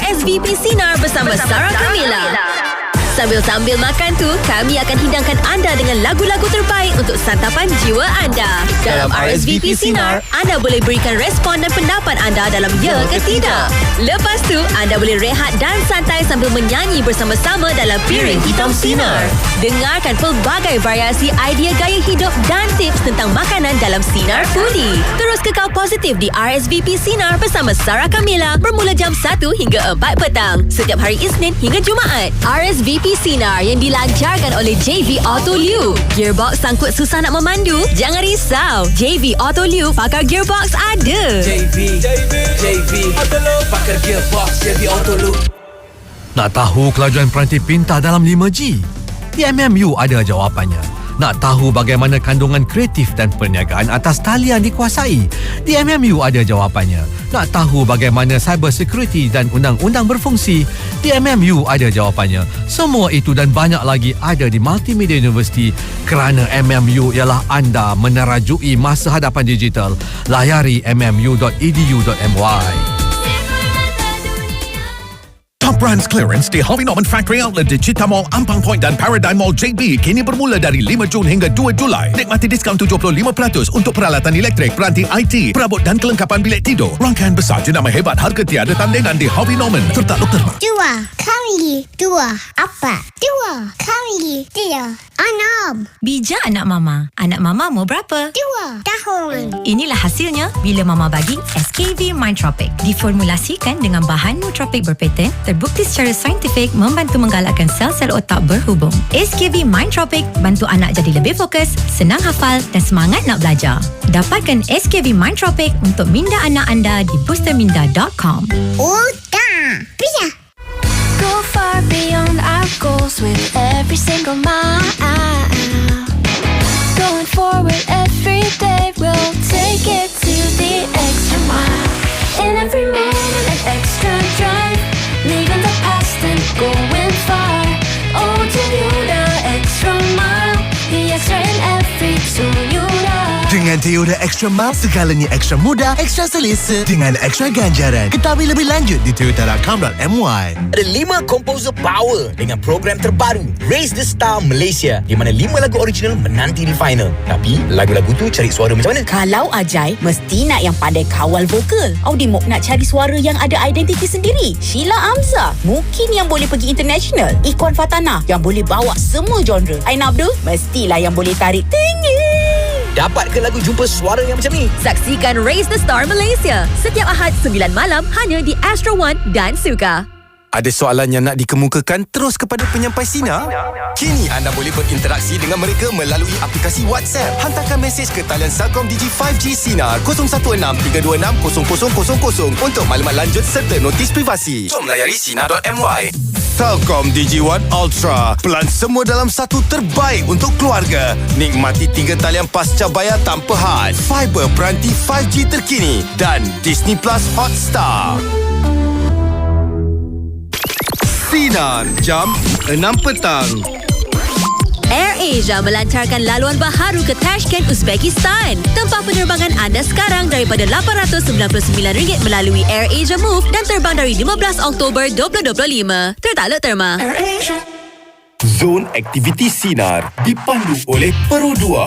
RSVP Sinar bersama Sarah Kamila. Sambil-sambil makan tu, kami akan hidangkan anda dengan lagu-lagu terbaik untuk santapan jiwa anda. Dalam RSVP Sinar, anda boleh berikan respon dan pendapat anda dalam ya ke tidak. Lepas tu, anda boleh rehat dan santai sambil menyanyi bersama-sama dalam Piring Hitam Sinar. Dengarkan pelbagai variasi idea gaya hidup dan tips tentang makanan dalam Sinar Foodie. Terus kekal positif di RSVP Sinar bersama Sarah Kamila bermula jam 1 hingga 4 petang. Setiap hari Isnin hingga Jumaat. RSVP Sinar yang dilancarkan oleh JV Auto Liu. Gearbox sangkut susah nak memandu? Jangan risau. JV Auto Liu pakar gearbox ada. JV Auto Liu pakar gearbox. JV Auto Liu. Nak tahu kelajuan peranti pintar dalam 5G? Di MMU ada jawapannya. Nak tahu bagaimana kandungan kreatif dan perniagaan atas talian dikuasai? Di MMU ada jawapannya. Nak tahu bagaimana cyber security dan undang-undang berfungsi? Di MMU ada jawapannya. Semua itu dan banyak lagi ada di Multimedia University kerana MMU ialah anda menerajui masa hadapan digital. Layari mmu.edu.my. Top Brands Clearance di Harvey Norman Factory Outlet di Cita Mall, Ampang Point dan Paradigm Mall JB kini bermula dari 5 Jun hingga 2 Julai. Nikmati diskaun 75% untuk peralatan elektrik, peranti IT, perabot dan kelengkapan bilik tidur. Rangkaian besar jenama hebat harga tiada tandingan di Harvey Norman serta Dr. Mak. 2 kali 2 apa? 2 kali 3 6. Bijak anak mama. Anak mama mau berapa? 2 tahun. Inilah hasilnya bila mama bagi SKV Mindtropic. Diformulasikan dengan bahan nootropic berpaten, terbukti secara saintifik membantu menggalakkan sel-sel otak berhubung. SKV Mindtropic bantu anak jadi lebih fokus, senang hafal dan semangat nak belajar. Dapatkan SKV Mindtropic untuk minda anak anda di boosterminda.com. Oh, dah. Bisa. Go far beyond our goals with every single mile. Going forward every day, we'll take it to the extra mile. In every moment, an extra drive, leaving the past and going far. Oh, to you the extra mile, the extra in every tool you love. Dengan Toyota Extra Mile, segalanya ekstra mudah, ekstra selesa dengan ekstra ganjaran. Ketahui lebih lanjut di toyota.com.my. Ada 5 composer power dengan program terbaru Raise the Star Malaysia, di mana 5 lagu original menanti di final. Tapi lagu-lagu tu cari suara macam mana? Kalau Ajai, mesti nak yang pandai kawal vokal. Audimok nak cari suara yang ada identiti sendiri. Sheila Amza mungkin yang boleh pergi international. Ikwan Fatana yang boleh bawa semua genre. Aina Abdul mestilah yang boleh tarik tinggi. Dapat ke lagu jumpa suara yang macam ni? Saksikan Raise the Star Malaysia setiap Ahad 9 malam hanya di Astro One dan Suka. Ada soalan yang nak dikemukakan terus kepada penyampai Sinar? Kini anda boleh berinteraksi dengan mereka melalui aplikasi WhatsApp. Hantarkan mesej ke talian Celcom Digi 5G Sinar 016-326-0000 untuk maklumat lanjut serta notis privasi. Jom layari sinar.my. Celcom Digi One Ultra, pelan semua dalam satu terbaik untuk keluarga. Nikmati 3 talian pasca bayar tanpa had, fiber peranti 5G terkini dan Disney Plus Hotstar. Sinar jam 6 petang. AirAsia melancarkan laluan baharu ke Tashkent, Uzbekistan. Tempah penerbangan anda sekarang daripada RM899 melalui AirAsia Move dan terbang dari 15 Oktober 2025. Tertakluk terma. Zon Aktiviti Sinar dipandu oleh Peru 2.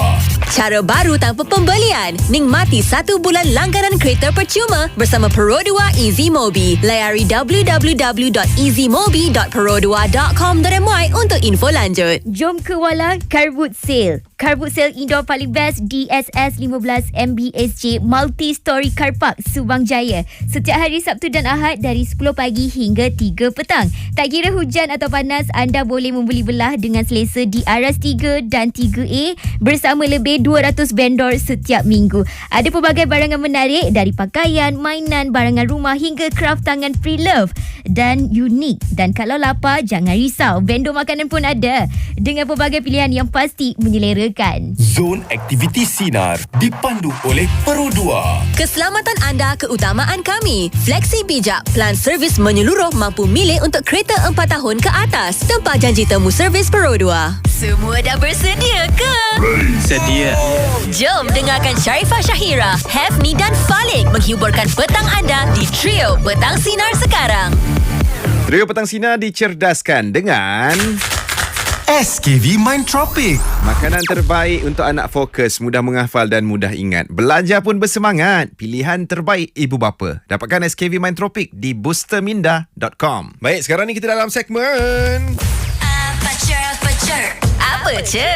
Cara baru tanpa pembelian. Nikmati 1 bulan langganan kereta percuma bersama Perodua Easy Mobi. Layari www.easymobi.perodua.com.my untuk info lanjut. Jom ke Wala Carwood Sale. Carwood Sale indoor paling best DSS 15 MBSJ Multi-Story Car Park Subang Jaya. Setiap hari Sabtu dan Ahad dari 10 pagi hingga 3 petang. Tak kira hujan atau panas, anda boleh membeli belah dengan selesa di Aras 3 dan 3A bersama lebih 200 vendor setiap minggu. Ada pelbagai barangan menarik dari pakaian, mainan, barangan rumah hingga kraft tangan pre-love dan unik. Dan kalau lapar, jangan risau. Vendor makanan pun ada dengan pelbagai pilihan yang pasti menyelerakan. Zon Aktiviti Sinar dipandu oleh Peru 2. Keselamatan anda keutamaan kami. Fleksi bijak, plan servis menyeluruh mampu milih untuk kereta 4 tahun ke atas. Tempah janji temu servis Perodua. Semua dah bersedia ke? Sedia. Jom dengarkan Sharifah Shahira, Hefni dan Falik menghiburkan petang anda di Trio Petang Sinar sekarang. Trio Petang Sinar dicerdaskan dengan SKV Mind Tropic. makanan terbaik untuk anak fokus, mudah menghafal dan mudah ingat. Belajar pun bersemangat. Pilihan terbaik ibu bapa. Dapatkan SKV Mind Tropic di boosterminda.com. Baik, sekarang ni kita dalam segmen Apa je?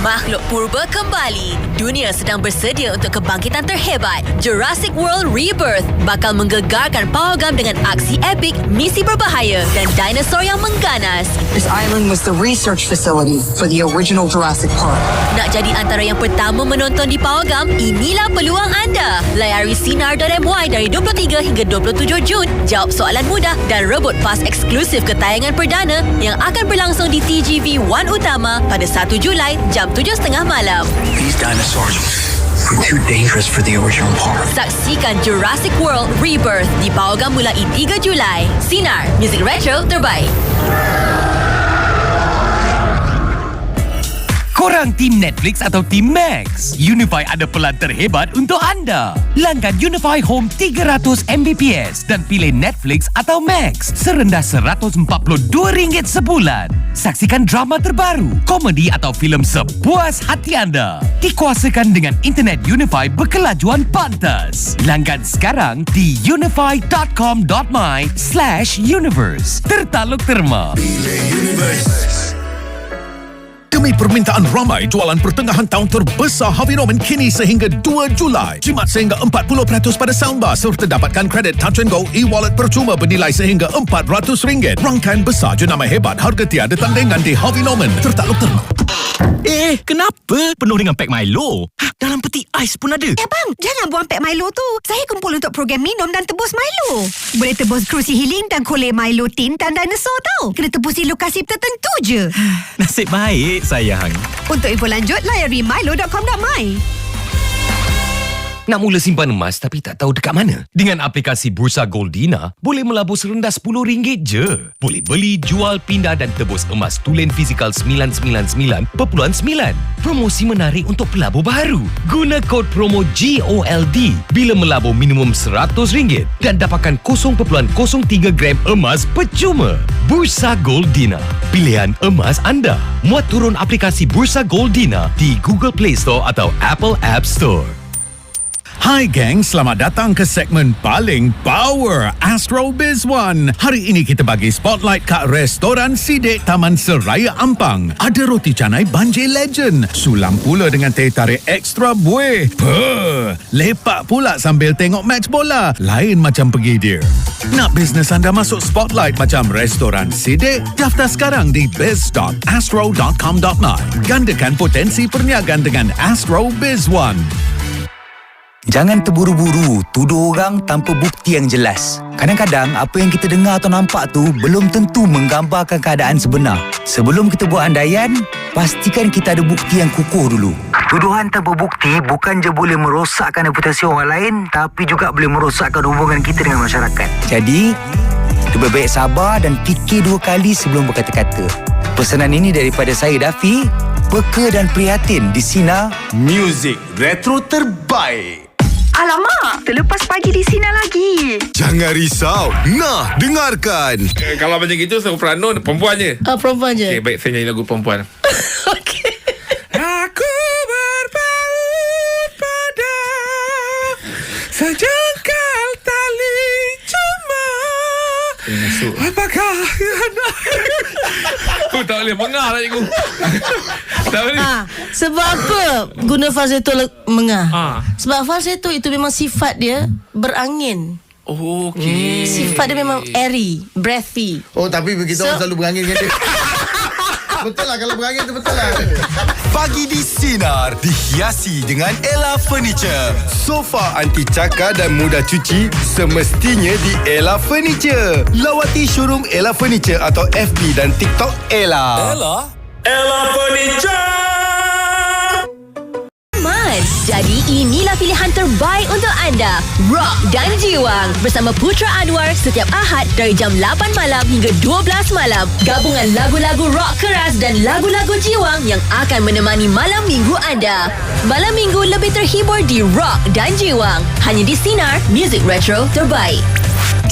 Makhluk purba kembali. Dunia sedang bersedia untuk kebangkitan terhebat. Jurassic World Rebirth bakal menggegarkan pawagam dengan aksi epik, misi berbahaya dan dinosaur yang mengganas. This island was the research facility for the original Jurassic Park. Nak jadi antara yang pertama menonton di pawagam? Inilah peluang anda. Layari sinar.my dari 23 hingga 27 Jun. Jawab soalan mudah dan rebut pas eksklusif ke tayangan perdana yang akan berlangsung di TGV 1 Utama pada 1 Julai jam 7.30 malam. These dinosaurs were too dangerous for the original park. Saksikan Jurassic World Rebirth di pawagam mulai 3 Julai. Sinar, muzik retro terbaik. Korang tim Netflix atau tim Max? Unify ada pelan terhebat untuk anda. Langgan Unify Home 300 Mbps dan pilih Netflix atau Max serendah RM142 sebulan. Saksikan drama terbaru, komedi atau filem sepuas hati anda. Dikuasakan dengan internet Unify berkelajuan pantas. Langgan sekarang di unify.com.my/universe. Tertaluk terma. Demi permintaan ramai, jualan pertengahan tahun terbesar Harvey Norman kini sehingga 2 Julai. Jimat sehingga 40% pada soundbar serta dapatkan kredit Touch 'n Go e-wallet percuma bernilai sehingga RM400. Rangkaian besar jenama hebat, harga tiada tandingan di Harvey Norman. Tertakluk terma. Kenapa? Penuh dengan pack Milo. Dalam peti ais pun ada. Bang, jangan buang pack Milo tu. Saya kumpul untuk program minum dan tebus Milo. Boleh tebus kerusi healing dan kolej Milo tin dan dinosaur tau. Kena tebus di lokasi tertentu je. Nasib baik, sayang. Untuk info lanjut, layari milo.com.my. Nak mula simpan emas tapi tak tahu dekat mana? Dengan aplikasi Bursa Goldina, boleh melabur serendah RM10 je. Boleh beli, jual, pindah dan tebus emas tulen fizikal 999.9. Promosi menarik untuk pelabur baru. Guna kod promo GOLD bila melabur minimum RM100 dan dapatkan 0.03 gram emas percuma. Bursa Goldina, pilihan emas anda. Muat turun aplikasi Bursa Goldina di Google Play Store atau Apple App Store. Hai gang, selamat datang ke segmen paling power Astro Biz One. Hari ini kita bagi spotlight kat restoran Sidek Taman Seraya Ampang. Ada roti canai Banjir Legend. Sulam pula dengan teh tarik ekstra buih. Lepak pula sambil tengok match bola. Lain macam pergi dia. Nak bisnes anda masuk spotlight macam restoran Sidek? Daftar sekarang di biz.astro.com.my. Gandakan potensi perniagaan dengan Astro Biz One. Jangan terburu-buru tuduh orang tanpa bukti yang jelas. Kadang-kadang apa yang kita dengar atau nampak tu belum tentu menggambarkan keadaan sebenar. Sebelum kita buat andaian, pastikan kita ada bukti yang kukuh dulu. Tuduhan tanpa bukti bukan je boleh merosakkan reputasi orang lain, tapi juga boleh merosakkan hubungan kita dengan masyarakat. Jadi, lebih baik sabar dan fikir 2 kali sebelum berkata-kata. Pesanan ini daripada saya, Dafi, peka dan prihatin di Sinar Music Retro Terbaik. Alamak, terlepas pagi di Sinar lagi. Jangan risau. Nah, dengarkan. Kalau macam gitu, saya peranon perempuan je. Perempuan je. Okay, baik, saya nyanyi lagu perempuan. Okey. Aku berpaut pada sejengkal tali cuma. Apakah aku tak boleh mengah lah cikgu. Tak boleh. Sebab apa guna falsetto mengah? Sebab falsetto itu memang sifat dia berangin. Okey. Sifat dia memang airy, breathy. Oh, tapi begitu orang selalu berangin dengan dia. Betul lah, kalau berangin tu betul lah. Pagi di Sinar dihiasi dengan Ella Furniture. Sofa anti cakar dan mudah cuci semestinya di Ella Furniture. Lawati showroom Ella Furniture atau FB dan TikTok Ella. Ella Furniture. Jadi inilah pilihan terbaik untuk anda. Rock dan Jiwang bersama Putra Anwar setiap Ahad dari jam 8 malam hingga 12 malam. Gabungan lagu-lagu rock keras dan lagu-lagu Jiwang yang akan menemani malam minggu anda. Malam minggu lebih terhibur di Rock dan Jiwang. Hanya di Sinar, Music Retro Terbaik.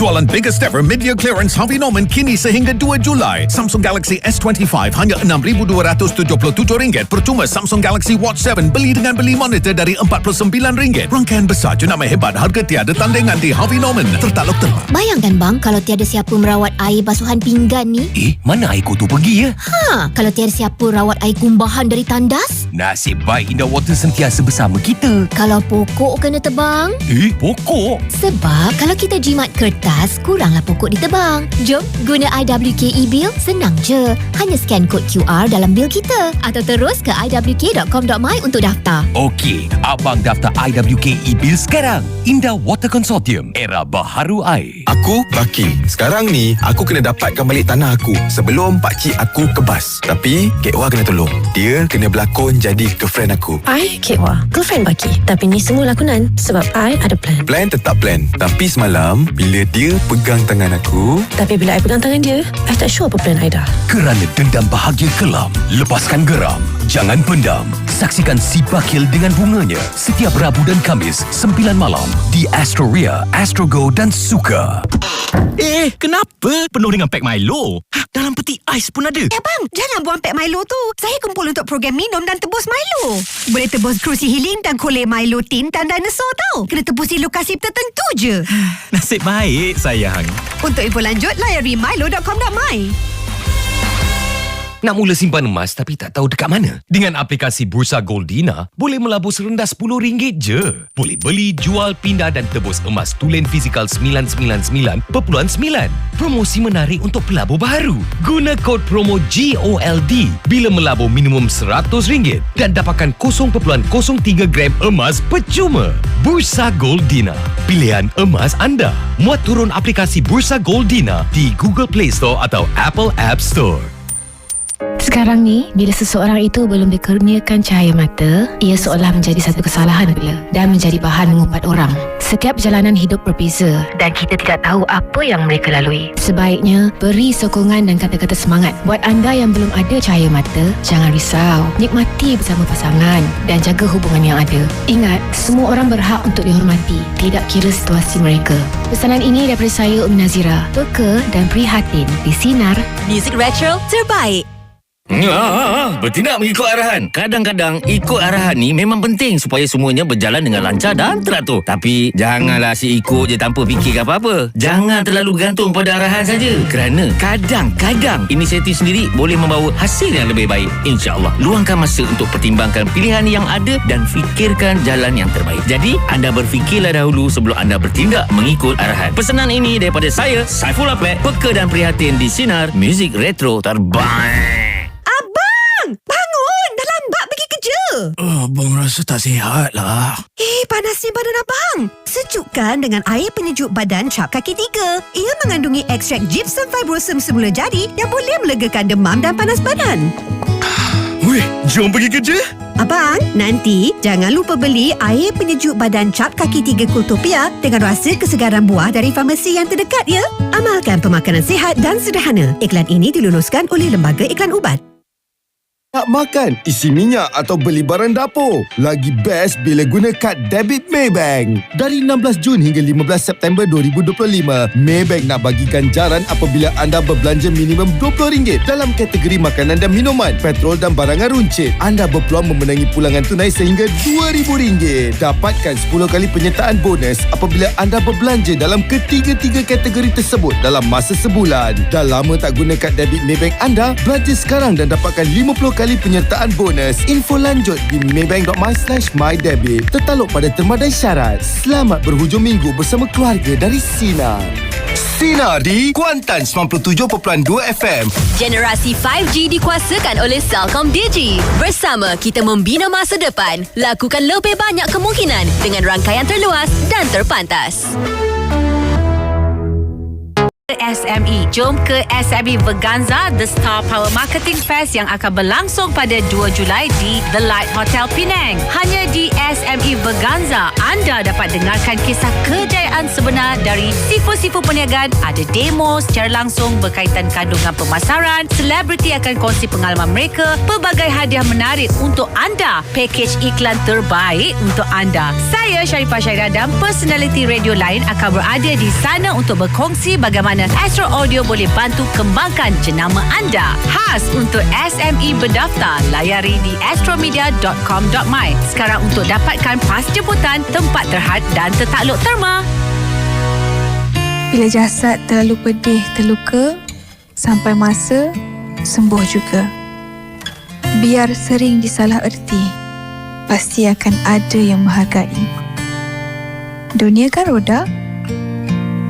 Jualan biggest ever mid-year clearance Harvey Norman kini sehingga 2 Julai. Samsung Galaxy S25 hanya RM6,277. Percuma Samsung Galaxy Watch 7 beli dengan beli monitor dari RM49. Rangkaian besar jenama hebat, harga tiada tandingan di Harvey Norman. Tertaluk terma. Bayangkan bang, kalau tiada siapa merawat air basuhan pinggan ni. Mana air kotor pergi ya? Kalau tiada siapa rawat air kumbahan dari tandas. Nasib baik Indah Water sentiasa bersama kita. Kalau pokok kena tebang. Pokok? Sebab kalau kita jimat kertas, kuranglah pokok ditebang. Jom guna IWK e-bill, senang je. Hanya scan kod QR dalam bil kita atau terus ke iwk.com.my untuk daftar. Okey, abang daftar IWK e-bill sekarang. Indah Water Consortium, era baharu air. Aku Baki. Sekarang ni aku kena dapatkan balik tanah aku sebelum pakcik aku kebas. Tapi Kek Wah kena tolong. Dia kena berlakon jadi girlfriend aku. I, Kek Wah, girlfriend Baki. Tapi ni semua lakonan sebab I ada plan. Plan tetap plan. Tapi semalam bila dia pegang tangan aku, Tapi bila I pegang tangan dia, I tak sure apa plan I dah. Kerana dendam bahagia kelam, lepaskan geram. Jangan pendam. Saksikan si Bakil dengan bunganya setiap Rabu dan Khamis 9 malam di Astroria, Astrogo dan Suka. Kenapa? Penuh dengan pack Milo. Dalam peti ais pun ada. Bang, jangan buang pack Milo tu. Saya kumpul untuk program minum dan tebus Milo. Boleh tebus kerusi healing dan kolej Milo tin dan dinosaur tau. Kena tebusi lokasi tertentu je. Nasib baik, sayang. Untuk info lanjut, layari milo.com.my. Nak mula simpan emas tapi tak tahu dekat mana? Dengan aplikasi Bursa Goldina, boleh melabur serendah RM10 je. Boleh beli, jual, pindah dan tebus emas tulen fizikal 999.9. Promosi menarik untuk pelabur baru. Guna kod promo GOLD bila melabur minimum RM100 dan dapatkan 0.03 gram emas percuma. Bursa Goldina, pilihan emas anda. Muat turun aplikasi Bursa Goldina di Google Play Store atau Apple App Store. Sekarang ni, bila seseorang itu belum dikurniakan cahaya mata, ia seolah menjadi satu kesalahan pula dan menjadi bahan mengumpat orang. Setiap perjalanan hidup berbeza dan kita tidak tahu apa yang mereka lalui. Sebaiknya, beri sokongan dan kata-kata semangat. Buat anda yang belum ada cahaya mata, jangan risau. Nikmati bersama pasangan dan jaga hubungan yang ada. Ingat, semua orang berhak untuk dihormati, tidak kira situasi mereka. Pesanan ini daripada saya, Umi Nazira. Peka dan prihatin di Sinar. Music Retro terbaik. Bertindak mengikut arahan. Kadang-kadang ikut arahan ni memang penting supaya semuanya berjalan dengan lancar dan teratur. Tapi janganlah si ikut je tanpa fikir apa-apa. Jangan terlalu gantung pada arahan saja. Kerana kadang-kadang inisiatif sendiri boleh membawa hasil yang lebih baik. InsyaAllah, luangkan masa untuk pertimbangkan pilihan yang ada dan fikirkan jalan yang terbaik. Jadi, anda berfikirlah dahulu sebelum anda bertindak mengikut arahan. Pesanan ini daripada saya, Saifullah Pek, peka dan prihatin di Sinar Music Retro terbaik. Bangun! Dah lambat pergi kerja. Abang rasa tak sihat lah. Panasnya badan abang. Sejukkan dengan air penyejuk badan Cap Kaki 3. Ia mengandungi ekstrak gypsum fibrosum semula jadi yang boleh melegakan demam dan panas badan. Weh, jom pergi kerja. Abang, nanti jangan lupa beli air penyejuk badan Cap Kaki 3 Kultopia dengan rasa kesegaran buah dari farmasi yang terdekat ya. Amalkan pemakanan sihat dan sederhana. Iklan ini diluluskan oleh Lembaga Iklan Ubat. Nak makan, isi minyak atau beli barang dapur. Lagi best bila guna kad debit Maybank. Dari 16 Jun hingga 15 September 2025, Maybank nak bagi ganjaran apabila anda berbelanja minimum RM20 dalam kategori makanan dan minuman, petrol dan barangan runcit. Anda berpeluang memenangi pulangan tunai sehingga RM2,000. Dapatkan 10 kali penyertaan bonus apabila anda berbelanja dalam ketiga-tiga kategori tersebut dalam masa sebulan. Dah lama tak guna kad debit Maybank anda? Belanja sekarang dan dapatkan 50 kali penyertaan bonus. Info lanjut di maybank.my/mydebit. Tertaluk pada terma dan syarat. Selamat berhujung minggu bersama keluarga dari Sinar. Sinar di Kuantan 97.2 FM. Generasi 5G dikuasakan oleh Celcom Digi. Bersama kita membina masa depan, lakukan lebih banyak kemungkinan dengan rangkaian terluas dan terpantas. SME. Jom ke SME Veganza, The Star Power Marketing Fest yang akan berlangsung pada 2 Julai di The Light Hotel Penang. Hanya di SME Veganza, anda dapat dengarkan kisah kejayaan sebenar dari sifu-sifu perniagaan, ada demo secara langsung berkaitan kandungan pemasaran, selebriti akan kongsi pengalaman mereka, pelbagai hadiah menarik untuk anda, pakej iklan terbaik untuk anda. Saya Sharifah Syairah dan personaliti radio lain akan berada di sana untuk berkongsi bagaimana Astro Audio boleh bantu kembangkan jenama anda. Khas untuk SME berdaftar, layari di astromedia.com.my sekarang untuk dapatkan pas jemputan, tempat terhad dan tertakluk terma. Bila jasad terlalu pedih, terluka, sampai masa sembuh juga. Biar sering disalah erti, pasti akan ada yang menghargai. Dunia kan roda,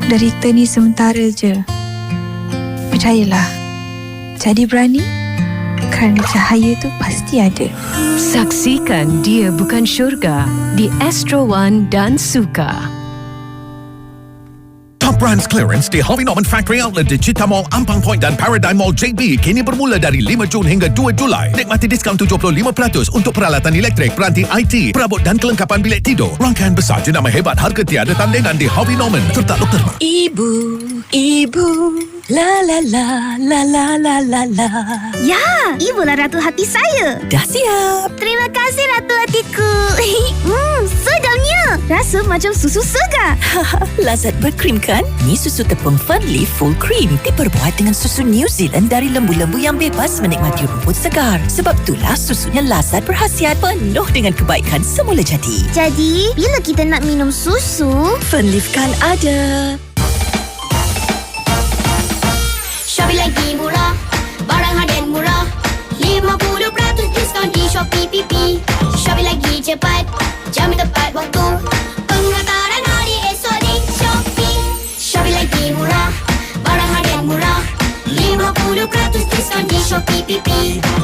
derita ni sementara je. Percayalah, jadi berani kerana cahaya tu pasti ada. Saksikan Dia Bukan Syurga di Astro One dan Suka. Top Brands Clearance di Harvey Norman Factory Outlet di Cheetah Mall, Ampang Point dan Paradigm Mall JB kini bermula dari 5 Jun hingga 2 Julai. Nikmati diskaun 75% untuk peralatan elektrik, peranti IT, perabot dan kelengkapan bilik tidur. Rangkaian besar jenama hebat harga tiada tandingan di Harvey Norman. Tertakluk terma. Ibu, la la la la la la la la. Ya, ibulah ratu hati saya. Dah siap. Terima kasih ratu hatiku. Sedapnya. Rasa macam susu segar. Lazat berkrim kan? Ni susu tepung Fernleaf Full Cream diperbuat dengan susu New Zealand dari lembu-lembu yang bebas menikmati rumput segar. Sebab itulah susunya lazat berkhasiat, penuh dengan kebaikan semula jadi. Jadi, bila kita nak minum susu, Fernleaf kan ada. Shopee lagi murah, barang harian murah, 50% diskaun di Shopee PP. Shopee lagi cepat, jam tepat waktu, penghantaran hari esok di Shopee. Shopee lagi murah, barang harian murah, 50% diskaun di Shopee PP.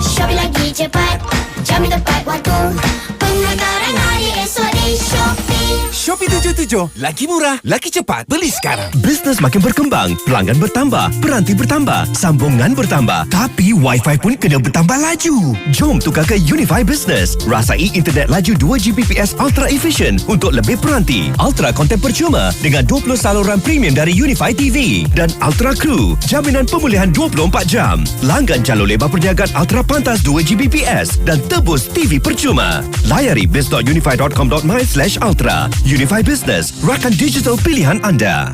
Shopee lagi cepat, jam tepat waktu, penghantaran hari esok di Shopee. Shopee 77, lagi murah, lagi cepat, beli sekarang. Bisnes makin berkembang, pelanggan bertambah, peranti bertambah, sambungan bertambah, tapi Wi-Fi pun kena bertambah laju. Jom tukar ke Unify Business. Rasai internet laju 2Gbps Ultra Efficient untuk lebih peranti. Ultra konten percuma dengan 20 saluran premium dari Unify TV dan Ultra Crew, jaminan pemulihan 24 jam. Langgan jalur lebar perniagaan Ultra Pantas 2Gbps dan tebus TV percuma. Layari biz.unify.com.my/ultra. Unify Business, rakan digital pilihan anda.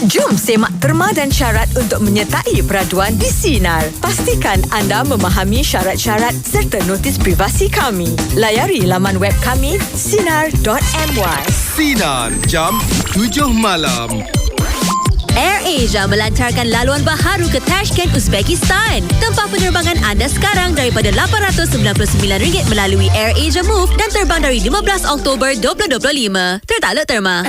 Jom semak terma dan syarat untuk menyertai peraduan di Sinar. Pastikan anda memahami syarat-syarat serta notis privasi kami. Layari laman web kami sinar.my. Sinar, jam 7 malam. AirAsia melancarkan laluan baharu ke Tashkent, Uzbekistan. Tempah penerbangan anda sekarang daripada RM899 melalui AirAsia Move dan terbang dari 15 Oktober 2025. Tertakluk terma.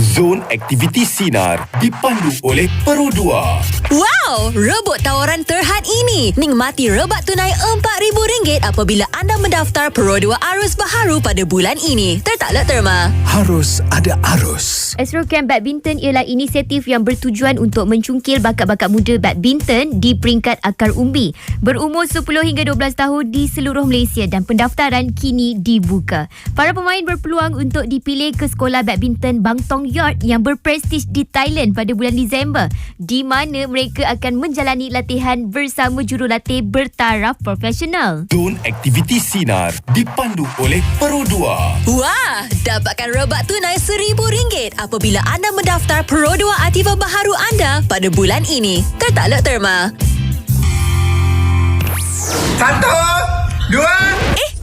Zon Aktiviti Sinar dipandu oleh Pro 2. Wow! Rebut tawaran terhad ini. Nikmati rebat tunai RM4,000 apabila anda mendaftar Pro 2 Arus Baharu pada bulan ini. Tertakluk terma. Harus ada arus. Astro Camp Badminton ialah inisiatif yang bertujuan untuk mencungkil bakat-bakat muda badminton di peringkat akar umbi berumur 10 hingga 12 tahun di seluruh Malaysia dan pendaftaran kini dibuka. Para pemain berpeluang untuk dipilih ke sekolah badminton Bang Tong Yard yang berprestij di Thailand pada bulan Disember, di mana mereka akan menjalani latihan bersama jurulatih bertaraf profesional. Zon Aktiviti Sinar dipandu oleh Pro 2. Wah! Dapatkan rebat tunai RM1,000 apabila anda mendaftar Pro 2 Aktiva Baharu anda pada bulan ini. Tertakluk terma. 1, 2.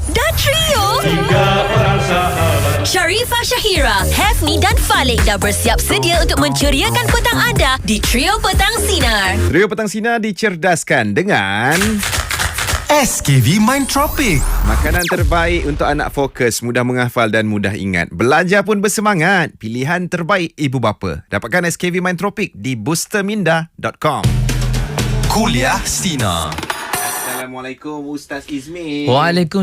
Dah trio? 3 orang sahabat. Sharifah Syahira, Hefni dan Falik dah bersiap sedia untuk menceriakan petang anda di Trio Petang Sinar. Trio Petang Sinar dicerdaskan dengan SKV Mind Tropic. Makanan terbaik untuk anak fokus, mudah menghafal dan mudah ingat. Belajar pun bersemangat. Pilihan terbaik ibu bapa. Dapatkan SKV Mind Tropic di boosterminda.com. Kuliah Sinar. Assalamualaikum Ustaz Izmi. Waalaikumsalam.